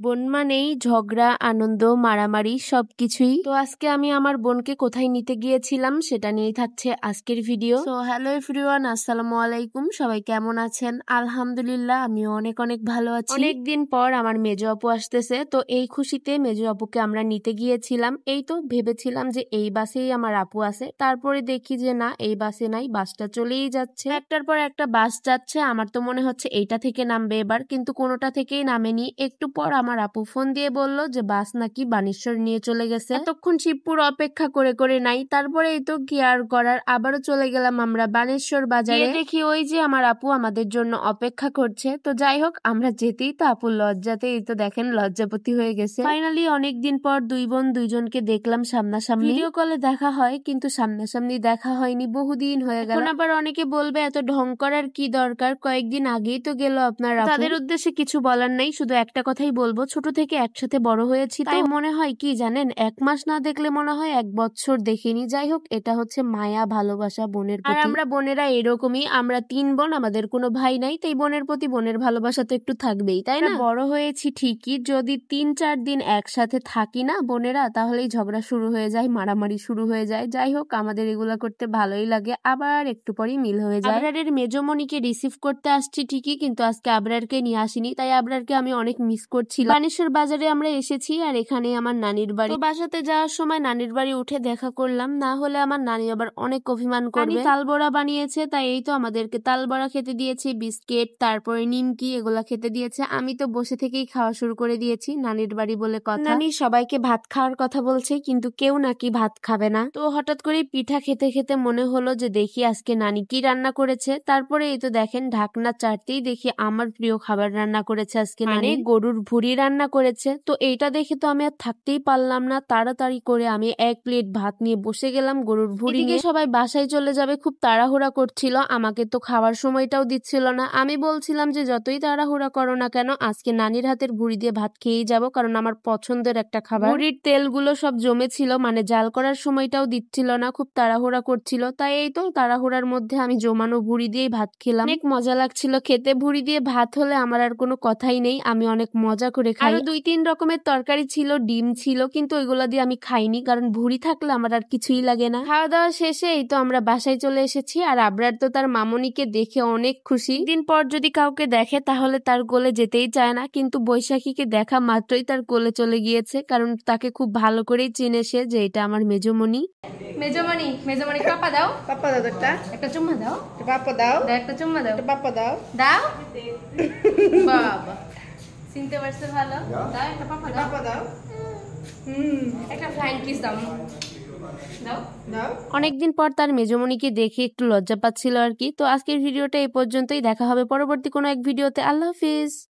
বোন মানেই ঝগড়া, আনন্দ, মারামারি সবকিছুই। তো আজকে আমি আমার বোনকে কোথায় নিতে গিয়েছিলাম সেটা নিয়েই থাকছে আজকের ভিডিও। তো হ্যালো এভরিওয়ান, আসসালামু আলাইকুম। সবাই কেমন আছেন? আলহামদুলিল্লাহ, আমিও অনেক অনেক ভালো আছি। অনেকদিন পর আমার মেজো আপু আসতেছে, তো এই খুশিতে মেজো আপুকে আমরা নিতে গিয়েছিলাম। এই তো ভেবেছিলাম যে এই বাসেই আমার আপু আছে, তারপরে দেখি যে না, এই বাসে নাই, বাসটা চলেই যাচ্ছে। একটার পর একটা বাস যাচ্ছে, আমার তো মনে হচ্ছে এইটা থেকে নামবে এবার, কিন্তু কোনোটা থেকেই নামেনি। একটু পর আমার আপু ফোন দিয়ে বলল যে বাস নাকি বানেশ্বর নিয়ে চলে গেছে। এতক্ষণ শিবপুর অপেক্ষা করে করে নাই, তারপরে এই তো কি আর করার, আবারও চলে গেলাম আমরা বানেশ্বর বাজারে। দেখি ওই যে আমার আপু আমাদের জন্য অপেক্ষা করছে। তো যাই হোক, আমরা যেতেই তো আপুর লজ্জাতে এই তো দেখেন লজ্জাপতি হয়ে গেছে। ফাইনালি অনেকদিন পর দুই বোন দুইজনকে দেখলাম সামনাসামনি। ভিডিও কলে দেখা হয় কিন্তু সামনাসামনি দেখা হয়নি, বহুদিন হয়ে গেল। এখন আবার অনেকে বলবে এত ঢং করার কি দরকার, কয়েকদিন আগেই তো গেল আপনার আপু। তাদের উদ্দেশ্যে কিছু বলার নেই, শুধু একটা কথাই বলবো, ছোট থেকে একসাথে বড় হয়েছি, তাই মনে হয় কি জানেন, 1 মাস না দেখলে মনে হয় 1 বছর দেখিনি। যাই হোক, এটা হচ্ছে মায়া ভালোবাসা বোনের প্রতি। আর আমরা বোনেরা এরকমই, আমরা 3 বোন, আমাদের কোনো ভাই নাই, তাই বোনের প্রতি বোনের ভালোবাসা তো একটু থাকবেই, তাই না? বড় হয়েছি ঠিকই, যদি 3-4 দিন একসাথে থাকি না বোনেরা, তাহলেই ঝগড়া শুরু হয়ে যায়, মারামারি শুরু হয়ে যায়। যাই হোক, আমাদের এগুলা করতে ভালোই লাগে, আবার একটু পরেই মিল হয়ে যায়। আবরারের মেজোমণিকে রিসিভ করতে আসছি ঠিকই, কিন্তু আজকে আবরারকে নিয়ে আসিনি, তাই আবরারকে আমি অনেক মিস করছিলাম। বানেশ্বর বাজারে আমরা এসেছি, আর এখানে আমার নানির বাড়ি। তো বাসাতে যাওয়ার সময় নানির বাড়ি উঠে দেখা করলাম, না হলে আমার নানি আবার অনেক অভিমান করবে। তালবড়া বানিয়েছে, তাই এই তো আমাদেরকে তালবড়া খেতে দিয়েছে, বিস্কিট, তারপরে নিমকি, এগুলা খেতে দিয়েছে। আমি তো বসে থেকেই খাওয়া শুরু করে দিয়েছি, নানির বাড়ি বলে কথা। নানি সবাইকে ভাত খাওয়ার কথা বলছে, কিন্তু কেউ নাকি ভাত খাবে না। তো হঠাৎ করে পিঠা খেতে খেতে মনে হলো যে দেখি আজকে নানি কি রান্না করেছে। তারপরে এই তো দেখেন, ঢাকনা চাটতেই দেখি আমার প্রিয় খাবার রান্না করেছে আজকে নানি, গরুর ভুড়ি রান্না করেছে। তো এইটা দেখে তো আমি আর থাকতেই পারলাম না, তাড়াতাড়ি করে আমি 1 প্লেট ভাত নিয়ে বসে গেলাম গরুর ভুড়ি নিয়ে। সবাই বাসায় চলে যাবে, খুব তাড়াহুড়া করছিল, আমাকে তো খাওয়ার সময়টাও দিচ্ছিল না। আমি বলছিলাম যে যতই তাড়াহুড়া করো না কেন, আজকে নানির হাতের ভুড়ি দিয়ে ভাত খেয়েই যাবো, কারণ আমার পছন্দের একটা খাবার। ভুড়ির তেলগুলো সব জমেছিল, মানে জাল করার সময়টাও দিচ্ছিল না, খুব তাড়াহুড়া করছিল, তাই এই তো তাড়াহুড়ার মধ্যে আমি জমানো ভুড়ি দিয়েই ভাত খেলাম। অনেক মজা লাগছিল খেতে, ভুড়ি দিয়ে ভাত হলে আমার আর কোনো কথাই নেই, আমি অনেক মজা করে খাই। আরো 2-3 রকমের তরকারি ছিল, ডিম ছিল, কিন্তু ওইগুলো দিয়ে আমি খাইনি, কারণ ভুড়ি থাকলে আমার আর কিছুই লাগে না। খাওয়া দাওয়া শেষে এই তো আমরা বাসায় চলে এসেছি, আর আবরার তো তার মামনিকে দেখে অনেক খুশি। দিন পর যদি কাউকে দেখে তাহলে তার কোলে যেতেই চায় না, কিন্তু বৈশাখীকে দেখা মাত্রই তার কোলে চলে গিয়েছে, কারণ তাকে খুব ভালো করেই চিনে সে যে এটা আমার মেজোমণি। মেজোমণি, মেজোমণি পাপা দাও, পাপা দাও, একটা চুম্মা দাও, পাপা দাও, একটা চুম্মা দাও, পাপা দাও, দাও বাবা, চিনতে পারছে ভালো, দাও একটা পাপা দাও, পাপা দাও, একটা ফ্লাইং কিস দাও, দাও দাও। অনেকদিন পর তার মেজোমণিকে দেখে একটু লজ্জা পাচ্ছিল আর কি। তো আজকের ভিডিওটা এই পর্যন্তই, দেখা হবে পরবর্তী কোনো এক ভিডিওতে। আল্লাহ হাফিজ।